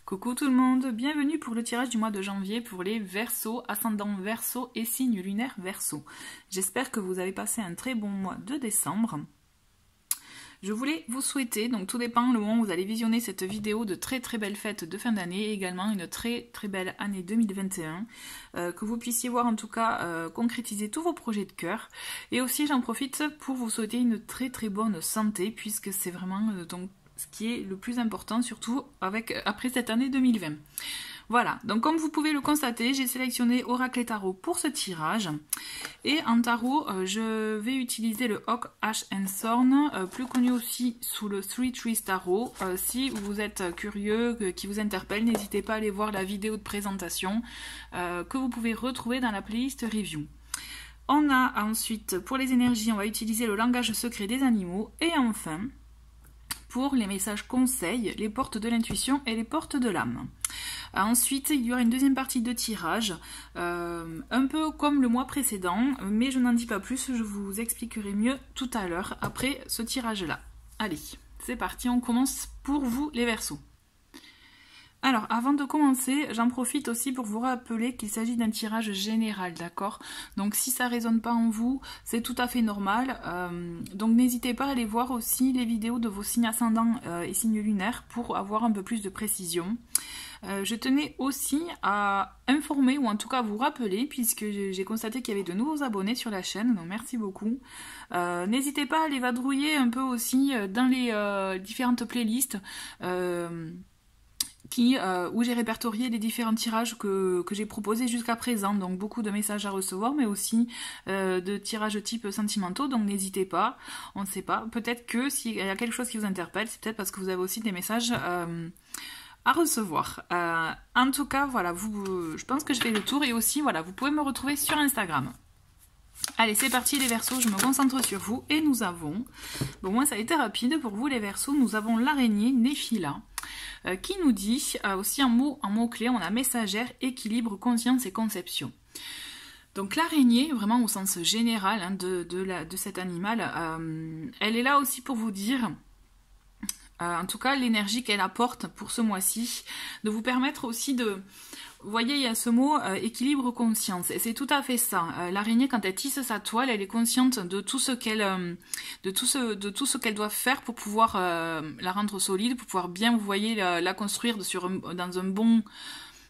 Coucou tout le monde, bienvenue pour le tirage du mois de janvier pour les Verseaux, ascendant Verseau et signe lunaire Verseau. J'espère que vous avez passé un très bon mois de décembre. Je voulais vous souhaiter, donc tout dépend le moment où vous allez visionner cette vidéo, de très belles fêtes de fin d'année et également une très belle année 2021. Que vous puissiez voir en tout cas concrétiser tous vos projets de cœur. Et aussi j'en profite pour vous souhaiter une très bonne santé puisque c'est vraiment donc ce qui est le plus important, surtout après cette année 2020. Voilà, donc comme vous pouvez le constater, j'ai sélectionné Oracle et Tarot pour ce tirage. Et en tarot, je vais utiliser le Hawk, Ash and Thorn, plus connu aussi sous le Three Trees Tarot. Si vous êtes curieux, qui vous interpelle, n'hésitez pas à aller voir la vidéo de présentation que vous pouvez retrouver dans la playlist Review. On a ensuite, pour les énergies, on va utiliser le langage secret des animaux. Et enfin, pour les messages conseils, les portes de l'intuition et les portes de l'âme. Ensuite, il y aura une deuxième partie de tirage, un peu comme le mois précédent, mais je n'en dis pas plus, je vous expliquerai mieux tout à l'heure après ce tirage-là. Allez, c'est parti, on commence pour vous les Verseaux. Alors, avant de commencer, j'en profite aussi pour vous rappeler qu'il s'agit d'un tirage général, d'accord? Donc, si ça ne résonne pas en vous, c'est tout à fait normal. Donc, n'hésitez pas à aller voir aussi les vidéos de vos signes ascendants et signes lunaires pour avoir un peu plus de précision. Je tenais aussi à informer, ou en tout cas à vous rappeler, puisque j'ai constaté qu'il y avait de nouveaux abonnés sur la chaîne, donc merci beaucoup. N'hésitez pas à aller vadrouiller un peu aussi dans les différentes playlists où j'ai répertorié les différents tirages que j'ai proposés jusqu'à présent, donc beaucoup de messages à recevoir, mais aussi de tirages type sentimentaux, donc n'hésitez pas, on ne sait pas, peut-être que s'il y a quelque chose qui vous interpelle, c'est peut-être parce que vous avez aussi des messages à recevoir. En tout cas, voilà, je pense que je fais le tour, et aussi, voilà, vous pouvez me retrouver sur Instagram. Allez, c'est parti les Verseaux, je me concentre sur vous, et nous avons, bon moi ça a été rapide pour vous les Verseaux, nous avons l'araignée Néphila, qui nous dit, aussi en mots-clés, on a messagère, équilibre, conscience et conception. Donc l'araignée, vraiment au sens général hein, de cet animal, elle est là aussi pour vous dire, en tout cas l'énergie qu'elle apporte pour ce mois-ci, de vous permettre aussi de... Vous voyez, il y a ce mot équilibre conscience, et c'est tout à fait ça. L'araignée, quand elle tisse sa toile, elle est consciente de tout ce qu'elle doit faire pour pouvoir la rendre solide, pour pouvoir bien, vous voyez, la construire dans un bon...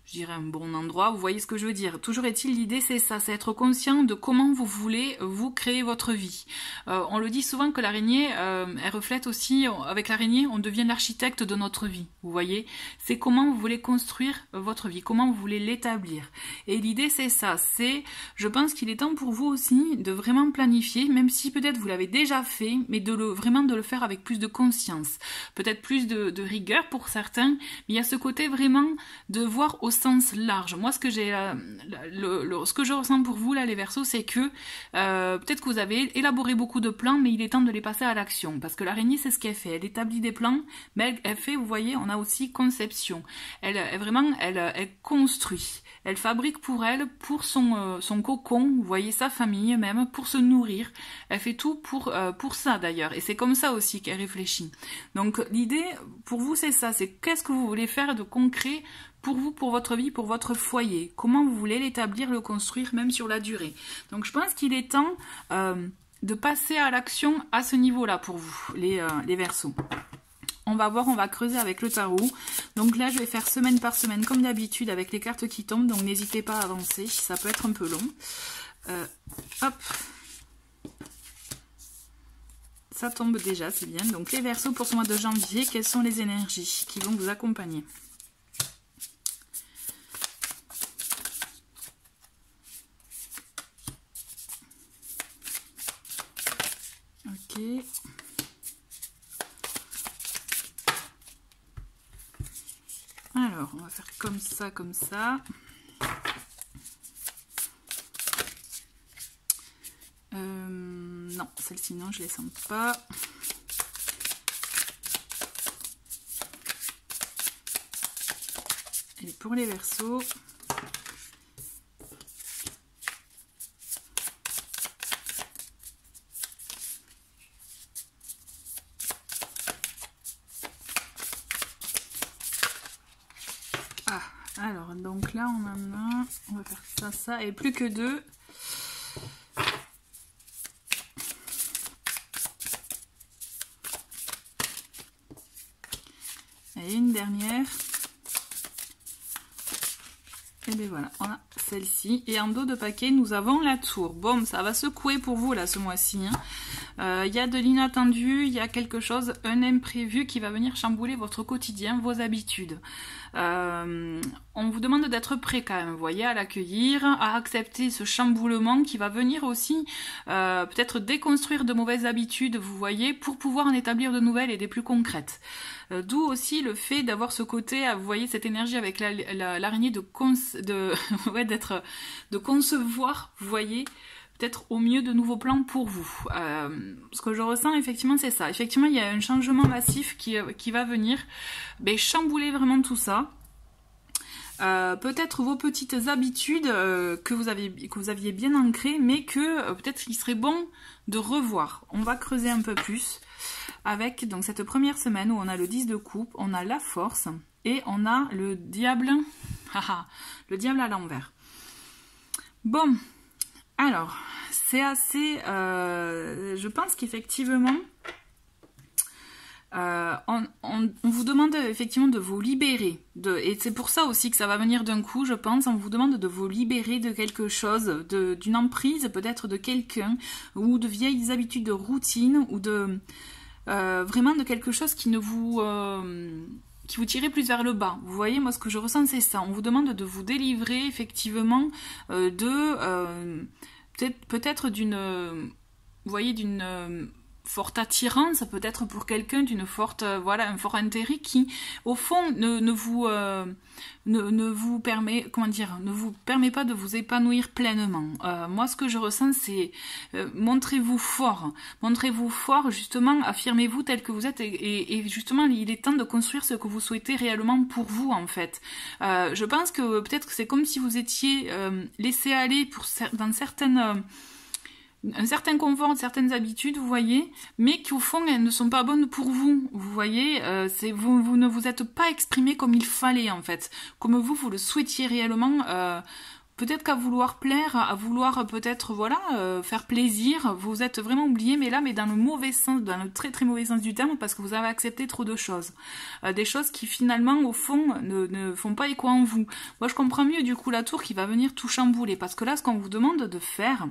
je dirais un bon endroit, vous voyez ce que je veux dire. Toujours est-il, l'idée c'est ça, c'est être conscient de comment vous voulez vous créer votre vie. On le dit souvent que l'araignée, elle reflète aussi, avec l'araignée, on devient l'architecte de notre vie, vous voyez. C'est comment vous voulez construire votre vie, comment vous voulez l'établir. Et l'idée c'est ça, je pense qu'il est temps pour vous aussi de vraiment planifier, même si peut-être vous l'avez déjà fait, mais vraiment de le faire avec plus de conscience. Peut-être plus de rigueur pour certains, mais il y a ce côté vraiment de voir au sens large. Moi, ce que je ressens pour vous, là, les Verseaux, c'est que peut-être que vous avez élaboré beaucoup de plans, mais il est temps de les passer à l'action. Parce que l'araignée, c'est ce qu'elle fait. Elle établit des plans, mais elle fait, vous voyez, on a aussi conception. Elle construit. Elle fabrique pour elle, pour son cocon, vous voyez, sa famille même, pour se nourrir. Elle fait tout pour ça, d'ailleurs. Et c'est comme ça aussi qu'elle réfléchit. Donc, l'idée, pour vous, c'est ça. C'est qu'est-ce que vous voulez faire de concret pour vous, pour votre vie, pour votre foyer. Comment vous voulez l'établir, le construire, même sur la durée. Donc je pense qu'il est temps de passer à l'action à ce niveau-là pour vous, les Verseaux. On va voir, on va creuser avec le tarot. Donc là, je vais faire semaine par semaine, comme d'habitude, avec les cartes qui tombent. Donc n'hésitez pas à avancer, ça peut être un peu long. Hop. Ça tombe déjà, c'est bien. Donc les Verseaux pour ce mois de janvier, quelles sont les énergies qui vont vous accompagner ? Ok. Alors, on va faire comme ça, comme ça. Non, celle-ci, non, je ne les sens pas. Et pour les Verseaux... Ah, alors, donc là, on en a... On va faire ça, ça, et plus que 2. Et une dernière. Et bien voilà, on a celle-ci. Et en dos de paquet, nous avons la tour. Bon, ça va secouer pour vous là ce mois-ci. Il y a de l'inattendu, il y a quelque chose, un imprévu qui va venir chambouler votre quotidien, vos habitudes. On vous demande d'être prêt quand même, vous voyez, à l'accueillir, à accepter ce chamboulement qui va venir aussi peut-être déconstruire de mauvaises habitudes, vous voyez, pour pouvoir en établir de nouvelles et des plus concrètes. D'où aussi le fait d'avoir ce côté, vous voyez, cette énergie avec l'araignée de concevoir, vous voyez, peut-être au mieux de nouveaux plans pour vous. Ce que je ressens, effectivement, c'est ça. Effectivement, il y a un changement massif qui va venir chambouler vraiment tout ça. Peut-être vos petites habitudes que vous aviez bien ancrées, mais que peut-être qu'il serait bon de revoir. On va creuser un peu plus avec donc cette première semaine où on a le 10 de coupe, on a la force et on a le diable, le diable à l'envers. Bon, alors c'est assez, je pense qu'effectivement on vous demande effectivement de vous libérer, et c'est pour ça aussi que ça va venir d'un coup, je pense. On vous demande de vous libérer de quelque chose, d'une emprise peut-être de quelqu'un, ou de vieilles habitudes de routine, ou de vraiment de quelque chose qui ne vous qui vous tirait plus vers le bas. Vous voyez, moi ce que je ressens c'est ça. On vous demande de vous délivrer effectivement peut-être d'une, vous voyez, d'une forte attirance, peut-être pour quelqu'un d'une forte, voilà, un fort intérêt qui, au fond, ne vous permet, comment dire, ne vous permet pas de vous épanouir pleinement. Moi, ce que je ressens, c'est montrez-vous fort, justement, affirmez-vous tel que vous êtes, et justement, il est temps de construire ce que vous souhaitez réellement pour vous, en fait. Je pense que peut-être que c'est comme si vous étiez laissé aller dans un certain confort, certaines habitudes, vous voyez, mais qui au fond elles ne sont pas bonnes pour vous, vous voyez, vous ne vous êtes pas exprimé comme il fallait en fait, comme vous le souhaitiez réellement, peut-être qu'à vouloir plaire, à vouloir peut-être voilà faire plaisir, vous êtes vraiment oublié, mais dans le mauvais sens, dans le très très mauvais sens du terme, parce que vous avez accepté trop de choses, des choses qui finalement au fond ne font pas écho en vous. Moi je comprends mieux du coup la tour qui va venir tout chambouler, parce que là ce qu'on vous demande de faire,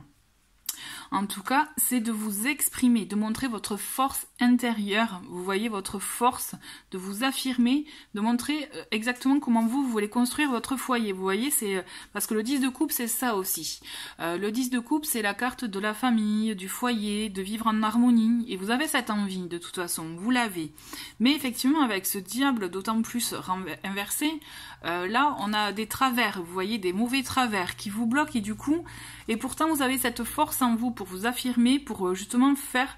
en tout cas, c'est de vous exprimer, de montrer votre force intérieure, vous voyez, votre force, de vous affirmer, de montrer exactement comment vous voulez construire votre foyer, vous voyez, c'est parce que le 10 de coupe, c'est ça aussi. Le 10 de coupe, c'est la carte de la famille, du foyer, de vivre en harmonie, et vous avez cette envie, de toute façon, vous l'avez. Mais effectivement, avec ce diable d'autant plus inversé, là, on a des travers, vous voyez, des mauvais travers qui vous bloquent, et du coup, et pourtant, vous avez cette force en vous pour vous affirmer, pour justement faire,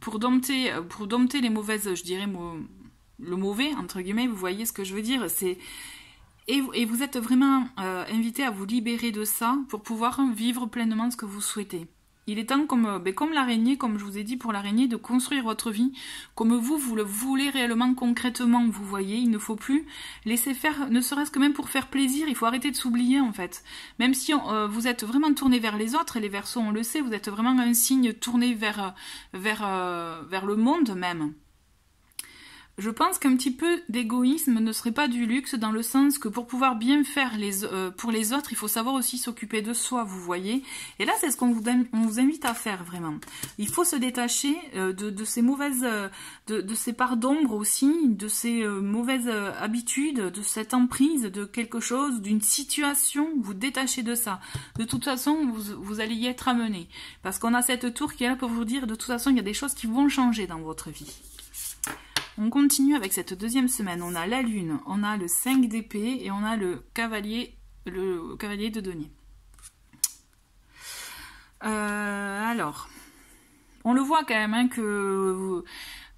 pour dompter les mauvaises, je dirais, le mauvais, entre guillemets, vous voyez ce que je veux dire, c'est... Et vous êtes vraiment invité à vous libérer de ça pour pouvoir vivre pleinement ce que vous souhaitez. Il est temps, comme l'araignée, comme je vous ai dit pour l'araignée, de construire votre vie comme vous le voulez réellement, concrètement, vous voyez. Il ne faut plus laisser faire, ne serait-ce que même pour faire plaisir, il faut arrêter de s'oublier en fait. Même si vous êtes vraiment tourné vers les autres, et les Verseaux on le sait, vous êtes vraiment un signe tourné vers le monde même. Je pense qu'un petit peu d'égoïsme ne serait pas du luxe, dans le sens que pour pouvoir bien faire pour les autres, il faut savoir aussi s'occuper de soi, vous voyez. Et là, c'est ce qu'on vous invite à faire, vraiment. Il faut se détacher de ces mauvaises, de ces parts d'ombre aussi, de ces mauvaises habitudes, de cette emprise de quelque chose, d'une situation, vous détachez de ça. De toute façon, vous allez y être amené. Parce qu'on a cette tour qui est là pour vous dire, de toute façon, il y a des choses qui vont changer dans votre vie. On continue avec cette deuxième semaine. On a la lune, on a le 5 d'épée et on a le cavalier de denier. Alors, on le voit quand même que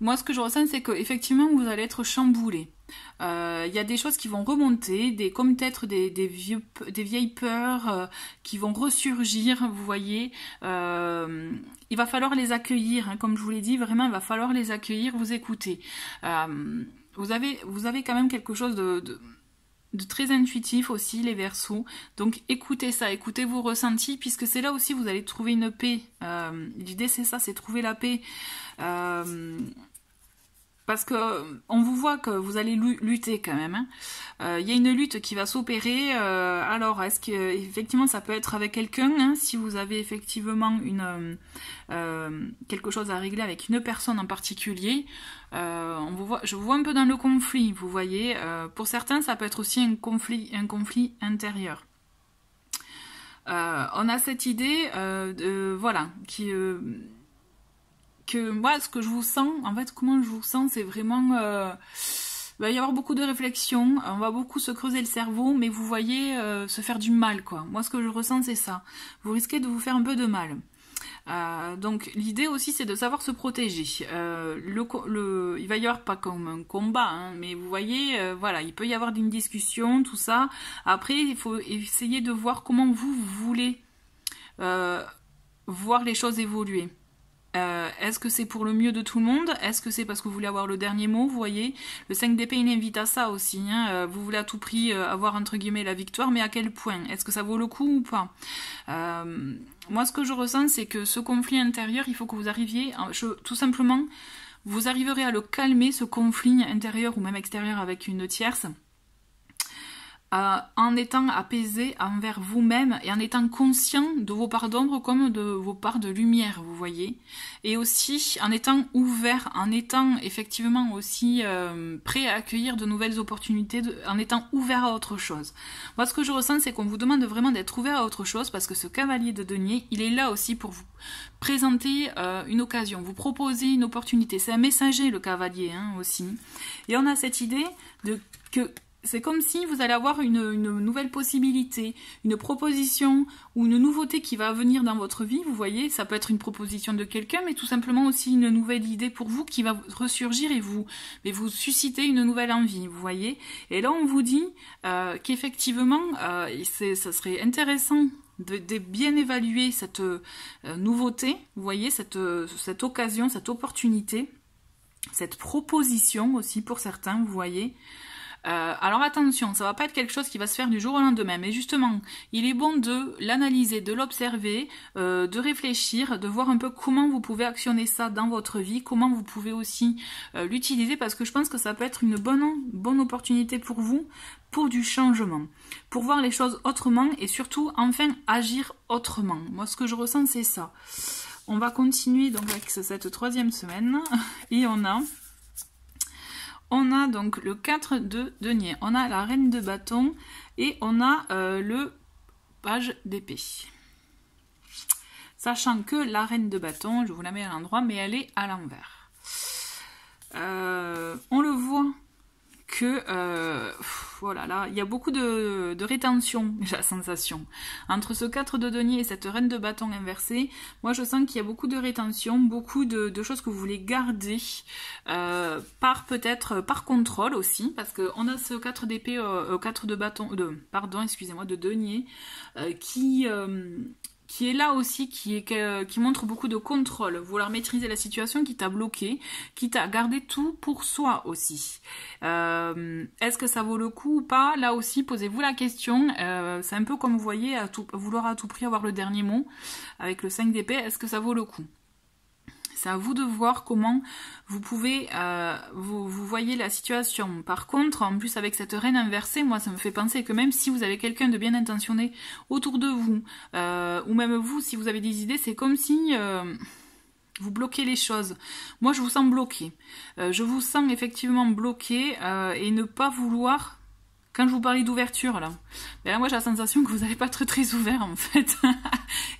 moi ce que je ressens c'est qu'effectivement vous allez être chamboulé. Il y a des choses qui vont remonter, comme peut-être des vieilles peurs qui vont ressurgir, vous voyez. Il va falloir les accueillir, hein, comme je vous l'ai dit, vraiment il va falloir les accueillir, vous écouter. vous avez quand même quelque chose de très intuitif aussi, les Verseaux. Donc écoutez ça, écoutez vos ressentis, puisque c'est là aussi vous allez trouver une paix. L'idée c'est ça, c'est trouver la paix. Parce que on vous voit que vous allez lutter quand même. Hein. Y a une lutte qui va s'opérer. Alors, est-ce que effectivement ça peut être avec quelqu'un, hein, si vous avez effectivement quelque chose à régler avec une personne en particulier. Je vous vois un peu dans le conflit. Vous voyez, pour certains, ça peut être aussi un conflit intérieur. On a cette idée voilà, que moi, ce que je vous sens, en fait, comment je vous sens, c'est vraiment... il va y avoir beaucoup de réflexion, on va beaucoup se creuser le cerveau, mais vous voyez se faire du mal, quoi. Moi, ce que je ressens, c'est ça. Vous risquez de vous faire un peu de mal. Donc, l'idée aussi, c'est de savoir se protéger. Il va y avoir pas comme un combat, hein, mais vous voyez, voilà, il peut y avoir une discussion, tout ça. Après, il faut essayer de voir comment vous voulez voir les choses évoluer. Est-ce que c'est pour le mieux de tout le monde? Est-ce que c'est parce que vous voulez avoir le dernier mot? Vous voyez, le 5 d'épée, il invite à ça aussi. Hein. Vous voulez à tout prix avoir, entre guillemets, la victoire, mais à quel point? Est-ce que ça vaut le coup ou pas? Moi, ce que je ressens, c'est que ce conflit intérieur, il faut que vous arriviez, tout simplement, vous arriverez à le calmer, ce conflit intérieur ou même extérieur avec une tierce, en étant apaisé envers vous-même et en étant conscient de vos parts d'ombre comme de vos parts de lumière, vous voyez. Et aussi en étant ouvert, en étant effectivement aussi prêt à accueillir de nouvelles opportunités, en étant ouvert à autre chose. Moi, ce que je ressens, c'est qu'on vous demande vraiment d'être ouvert à autre chose parce que ce cavalier de denier, il est là aussi pour vous présenter une occasion, vous proposer une opportunité. C'est un messager, le cavalier, hein, aussi. Et on a cette idée que c'est comme si vous allez avoir une nouvelle possibilité, une proposition ou une nouveauté qui va venir dans votre vie, vous voyez, ça peut être une proposition de quelqu'un, mais tout simplement aussi une nouvelle idée pour vous qui va ressurgir et vous susciter une nouvelle envie, vous voyez. Et là, on vous dit qu'effectivement, ça serait intéressant de bien évaluer cette nouveauté, vous voyez, cette occasion, cette opportunité, cette proposition aussi pour certains, vous voyez. Alors attention, ça va pas être quelque chose qui va se faire du jour au lendemain, mais justement, il est bon de l'analyser, de l'observer, de réfléchir, de voir un peu comment vous pouvez actionner ça dans votre vie, comment vous pouvez aussi l'utiliser, parce que je pense que ça peut être une bonne opportunité pour vous, pour du changement, pour voir les choses autrement et surtout, enfin, agir autrement. Moi, ce que je ressens, c'est ça. On va continuer donc avec cette troisième semaine, et on a donc le 4 de denier, on a la reine de bâton et on a le page d'épée. Sachant que la reine de bâton, je vous la mets à l'endroit, mais elle est à l'envers. On le voit que voilà, là, il y a beaucoup de rétention, j'ai la sensation. Entre ce 4 de denier et cette reine de bâton inversée, moi je sens qu'il y a beaucoup de rétention, beaucoup de choses que vous voulez garder, peut-être par contrôle aussi, parce qu'on a ce 4 d'épée, 4 de bâton, pardon, excusez-moi, de denier, qui est là aussi, qui montre beaucoup de contrôle, vouloir maîtriser la situation, quitte à bloquer, quitte à garder tout pour soi aussi. Est-ce que ça vaut le coup ou pas? Là aussi, posez-vous la question. C'est un peu comme vous voyez, vouloir à tout prix avoir le dernier mot, avec le 5 d'épée, est-ce que ça vaut le coup? C'est à vous de voir comment vous pouvez, vous voyez la situation. Par contre, en plus avec cette reine inversée, moi ça me fait penser que même si vous avez quelqu'un de bien intentionné autour de vous, ou même vous, si vous avez des idées, c'est comme si vous bloquez les choses. Moi je vous sens bloqué. Je vous sens effectivement bloqué et ne pas vouloir... Quand je vous parlais d'ouverture, là, ben là, moi j'ai la sensation que vous n'allez pas être très ouvert en fait.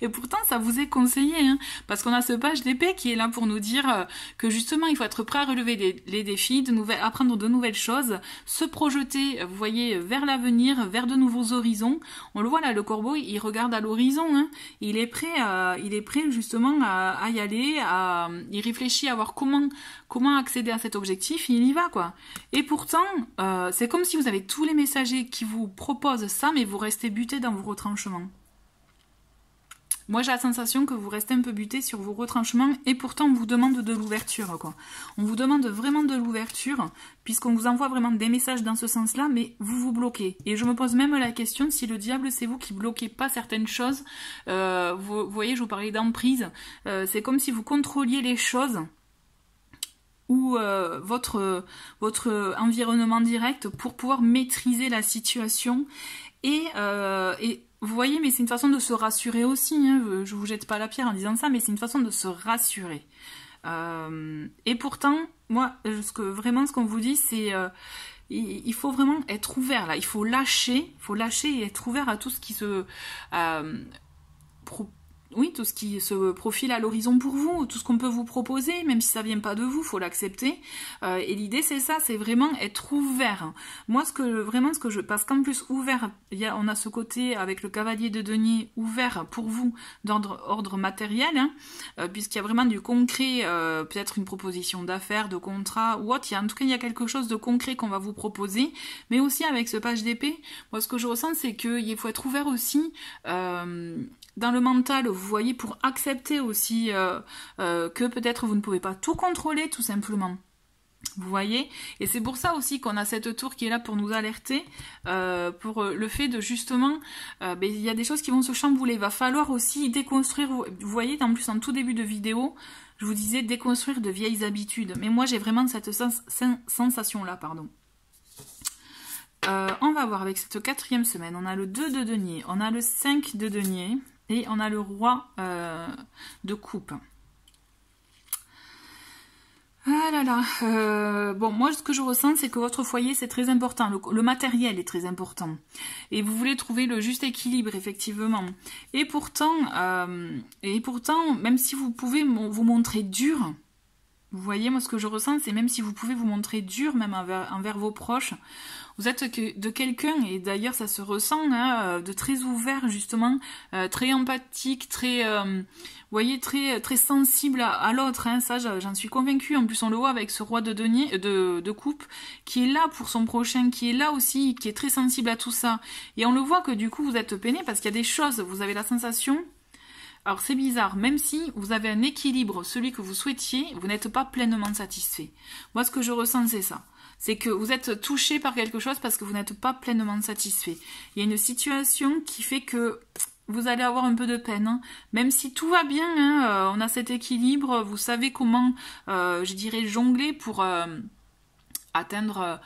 Et pourtant ça vous est conseillé, hein, parce qu'on a ce page d'épée qui est là pour nous dire que justement il faut être prêt à relever les défis, apprendre de nouvelles choses, se projeter, vous voyez, vers l'avenir, vers de nouveaux horizons. On le voit là, le corbeau, il regarde à l'horizon, hein. Il est prêt justement à y aller, il réfléchit à voir comment accéder à cet objectif, il y va quoi. Et pourtant, c'est comme si vous avez tous les messagers qui vous proposent ça, mais vous restez buté dans vos retranchements. moi j'ai la sensation que vous restez un peu buté sur vos retranchements et pourtant on vous demande de l'ouverture, quoi. On vous demande vraiment de l'ouverture puisqu'on vous envoie vraiment des messages dans ce sens-là, mais vous vous bloquez. Et je me pose même la question si le diable c'est vous qui bloquez pas certaines choses. Vous voyez, je vous parlais d'emprise. C'est comme si vous contrôliez les choses ou votre environnement direct pour pouvoir maîtriser la situation et vous voyez, mais c'est une façon de se rassurer aussi, hein. Je vous jette pas la pierre en disant ça, mais c'est une façon de se rassurer. Et pourtant, moi, ce qu'on vous dit, c'est il faut vraiment être ouvert là, il faut lâcher et être ouvert à tout ce qui se oui, tout ce qui se profile à l'horizon pour vous, tout ce qu'on peut vous proposer, même si ça vient pas de vous, faut l'accepter. Et l'idée c'est ça, c'est vraiment être ouvert. Moi, parce qu'en plus ouvert, on a ce côté avec le cavalier de denier ouvert pour vous d'ordre matériel, hein, puisqu'il y a vraiment du concret, peut-être une proposition d'affaires, de contrat ou autre. En tout cas, il y a quelque chose de concret qu'on va vous proposer, mais aussi avec ce page d'épée. Moi, ce que je ressens, c'est qu'il faut être ouvert aussi. Dans le mental, vous voyez, pour accepter aussi que peut-être vous ne pouvez pas tout contrôler, tout simplement. Vous voyez? Et c'est pour ça aussi qu'on a cette tour qui est là pour nous alerter, pour le fait de justement, il y a des choses qui vont se chambouler. Il va falloir aussi déconstruire, vous voyez, en plus en tout début de vidéo, je vous disais déconstruire de vieilles habitudes. Mais moi j'ai vraiment cette sensation-là, pardon. On va voir avec cette 4e semaine, on a le 2 de denier, on a le 5 de denier, et on a le roi de coupe. Ah là là, bon, moi ce que je ressens c'est que votre foyer c'est très important, le matériel est très important. Et vous voulez trouver le juste équilibre effectivement. Et pourtant, même si vous pouvez vous montrer dur, vous voyez, moi ce que je ressens c'est même si vous pouvez vous montrer dur même envers vos proches, vous êtes de quelqu'un, et d'ailleurs ça se ressent, hein, de très ouvert justement, très empathique, très, vous voyez, très sensible à l'autre, hein, ça j'en suis convaincue. En plus on le voit avec ce roi de denier, de coupe, qui est là pour son prochain, qui est là aussi, qui est très sensible à tout ça. Et on le voit que du coup vous êtes peiné parce qu'il y a des choses, vous avez la sensation. Alors c'est bizarre, même si vous avez un équilibre, celui que vous souhaitiez, vous n'êtes pas pleinement satisfait. Moi ce que je ressens c'est ça. C'est que vous êtes touché par quelque chose parce que vous n'êtes pas pleinement satisfait. Il y a une situation qui fait que vous allez avoir un peu de peine. Hein. Même si tout va bien, hein, on a cet équilibre, vous savez comment, je dirais, jongler pour atteindre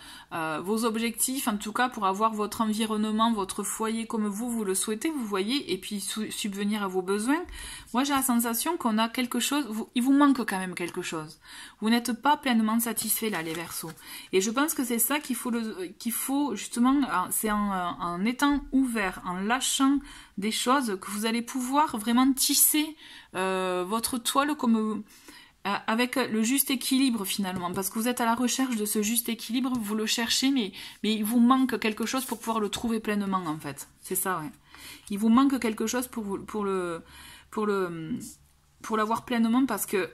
vos objectifs, en tout cas pour avoir votre environnement, votre foyer comme vous le souhaitez, vous voyez, et puis subvenir à vos besoins. Moi j'ai la sensation qu'on a quelque chose, il vous manque quand même quelque chose. Vous n'êtes pas pleinement satisfait là les Verseaux. Et je pense que c'est ça qu'il faut justement, c'est en étant ouvert, en lâchant des choses que vous allez pouvoir vraiment tisser votre toile comme... avec le juste équilibre finalement, parce que vous êtes à la recherche de ce juste équilibre, vous le cherchez, mais il vous manque quelque chose pour pouvoir le trouver pleinement en fait. C'est ça, ouais. Il vous manque quelque chose pour l'avoir pleinement parce que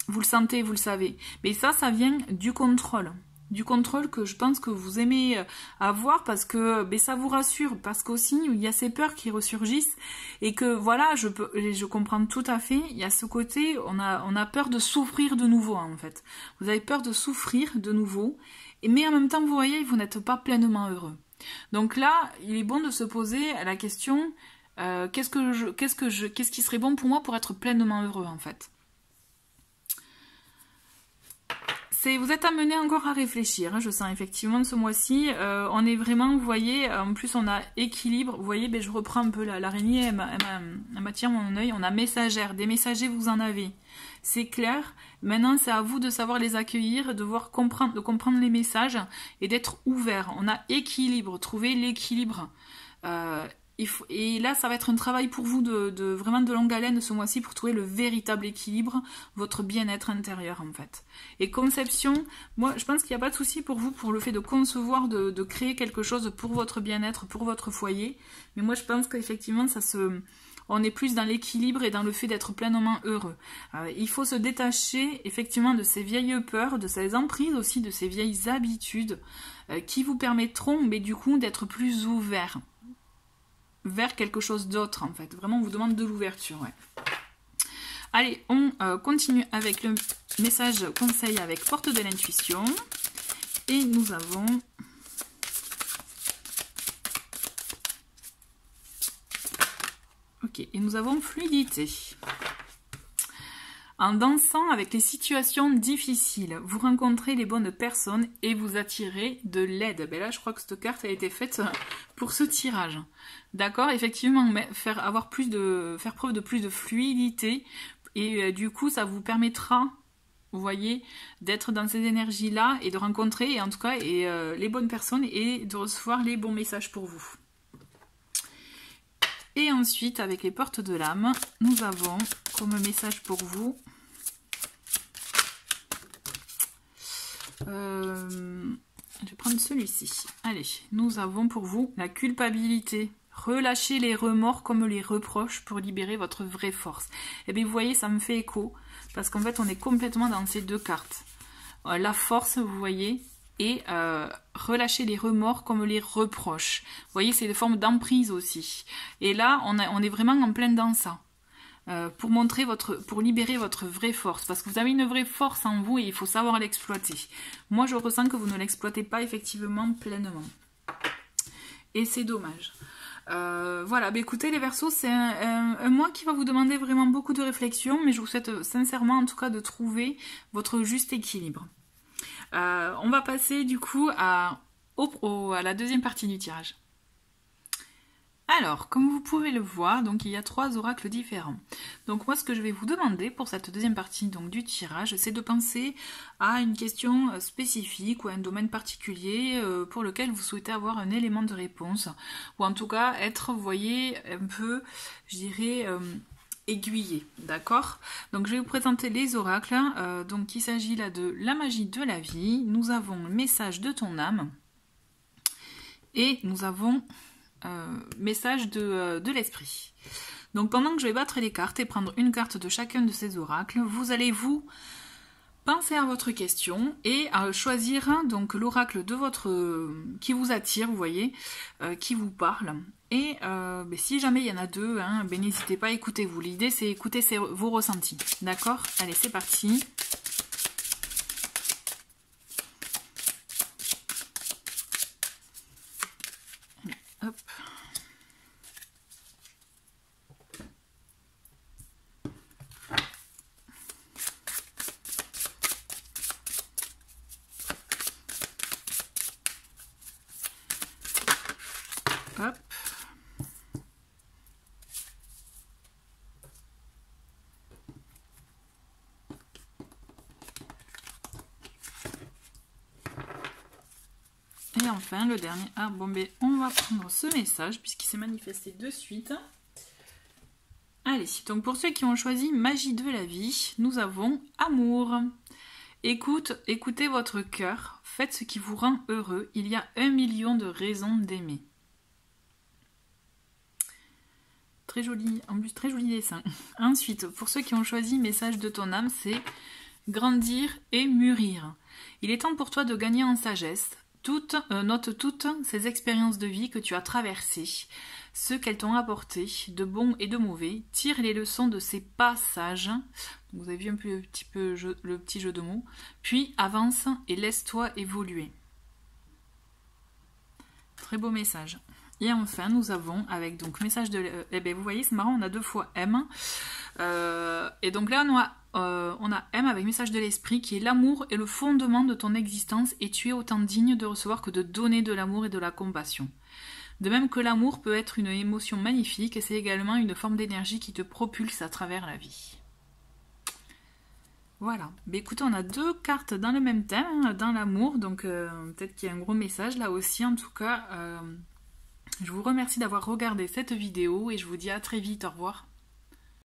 vous le sentez, vous le savez. Mais ça vient du contrôle. Du contrôle que je pense que vous aimez avoir parce que ça vous rassure, parce qu'aussi il y a ces peurs qui ressurgissent et que voilà, je comprends tout à fait, il y a ce côté, on a peur de souffrir de nouveau en fait. Vous avez peur de souffrir de nouveau, mais en même temps vous voyez, vous n'êtes pas pleinement heureux. Donc là, il est bon de se poser la question, qu'est-ce qui serait bon pour moi pour être pleinement heureux en fait. Vous êtes amené encore à réfléchir, hein, je sens effectivement ce mois-ci, on est vraiment, vous voyez, en plus on a équilibre, vous voyez, je reprends un peu l'araignée, elle m'attire mon œil, on a messagère, des messagers vous en avez, c'est clair, maintenant c'est à vous de savoir les accueillir, de comprendre les messages et d'être ouvert, on a équilibre, trouver l'équilibre, et là, ça va être un travail pour vous vraiment de longue haleine ce mois-ci pour trouver le véritable équilibre, votre bien-être intérieur en fait. Et conception, moi je pense qu'il n'y a pas de souci pour vous pour le fait de concevoir, de créer quelque chose pour votre bien-être, pour votre foyer. Mais moi je pense qu'effectivement on est plus dans l'équilibre et dans le fait d'être pleinement heureux. Il faut se détacher effectivement de ces vieilles peurs, de ces emprises aussi, de ces vieilles habitudes qui vous permettront, mais du coup, d'être plus ouvert. vers quelque chose d'autre en fait. Vraiment, on vous demande de l'ouverture, ouais. Allez, on continue avec le message conseil avec porte de l'intuition. Et nous avons... Ok, et nous avons fluidité. En dansant avec les situations difficiles, vous rencontrez les bonnes personnes et vous attirez de l'aide. Ben là, je crois que cette carte a été faite pour ce tirage. D'accord, effectivement, mais faire preuve de plus de fluidité et du coup, ça vous permettra, vous voyez, d'être dans ces énergies-là et de rencontrer, et en tout cas, les bonnes personnes et de recevoir les bons messages pour vous. Et ensuite, avec les portes de l'âme, nous avons comme message pour vous... je vais prendre celui-ci. Allez, nous avons pour vous la culpabilité. Relâchez les remords comme les reproches pour libérer votre vraie force. Et bien, vous voyez, ça me fait écho. Parce qu'en fait, on est complètement dans ces deux cartes. La force, vous voyez... Et relâcher les remords comme les reproches. Vous voyez, c'est des formes d'emprise aussi. Et là, on est vraiment en plein dans ça. Pour libérer votre vraie force. Parce que vous avez une vraie force en vous et il faut savoir l'exploiter. Moi, je ressens que vous ne l'exploitez pas effectivement pleinement. Et c'est dommage. Voilà, bah écoutez les Verseaux, c'est un mois qui va vous demander vraiment beaucoup de réflexion. Mais je vous souhaite sincèrement en tout cas de trouver votre juste équilibre. On va passer du coup à la deuxième partie du tirage. Alors, comme vous pouvez le voir, donc il y a 3 oracles différents. Donc moi, ce que je vais vous demander pour cette deuxième partie donc, du tirage, c'est de penser à une question spécifique ou à un domaine particulier pour lequel vous souhaitez avoir un élément de réponse. Ou en tout cas, être, vous voyez, un peu, je dirais... aiguillé, d'accord? Donc je vais vous présenter les oracles. Donc il s'agit là de la magie de la vie. Nous avons le message de ton âme. Et nous avons message de l'esprit. Donc pendant que je vais battre les cartes et prendre une carte de chacun de ces oracles, vous allez vous penser à votre question et à choisir donc l'oracle de qui vous attire, vous voyez, qui vous parle. Et si jamais il y en a 2, n'hésitez pas, écoutez-vous. L'idée c'est écouter vos ressentis. D'accord? Allez, c'est parti. Hop. Hop. Et enfin, le dernier. Ah bon, ben on va prendre ce message puisqu'il s'est manifesté de suite. Allez, donc pour ceux qui ont choisi magie de la vie, nous avons amour. Écoutez votre cœur, faites ce qui vous rend heureux. Il y a 1 million de raisons d'aimer. Très joli, en plus très joli dessin. Ensuite, pour ceux qui ont choisi message de ton âme, c'est grandir et mûrir. Il est temps pour toi de gagner en sagesse. Note toutes ces expériences de vie que tu as traversées, ce qu'elles t'ont apporté, de bon et de mauvais. Tire les leçons de ces passages. Vous avez vu un peu le petit jeu de mots. Puis avance et laisse-toi évoluer. Très beau message. Et enfin, nous avons avec donc message de... vous voyez, c'est marrant, on a 2 fois M. Et donc là, on a M avec message de l'esprit qui est l'amour est le fondement de ton existence et tu es autant digne de recevoir que de donner de l'amour et de la compassion. De même que l'amour peut être une émotion magnifique, c'est également une forme d'énergie qui te propulse à travers la vie. Voilà. Mais écoutez, on a 2 cartes dans le même thème, dans l'amour, donc peut-être qu'il y a un gros message là aussi. En tout cas, je vous remercie d'avoir regardé cette vidéo et je vous dis à très vite. Au revoir.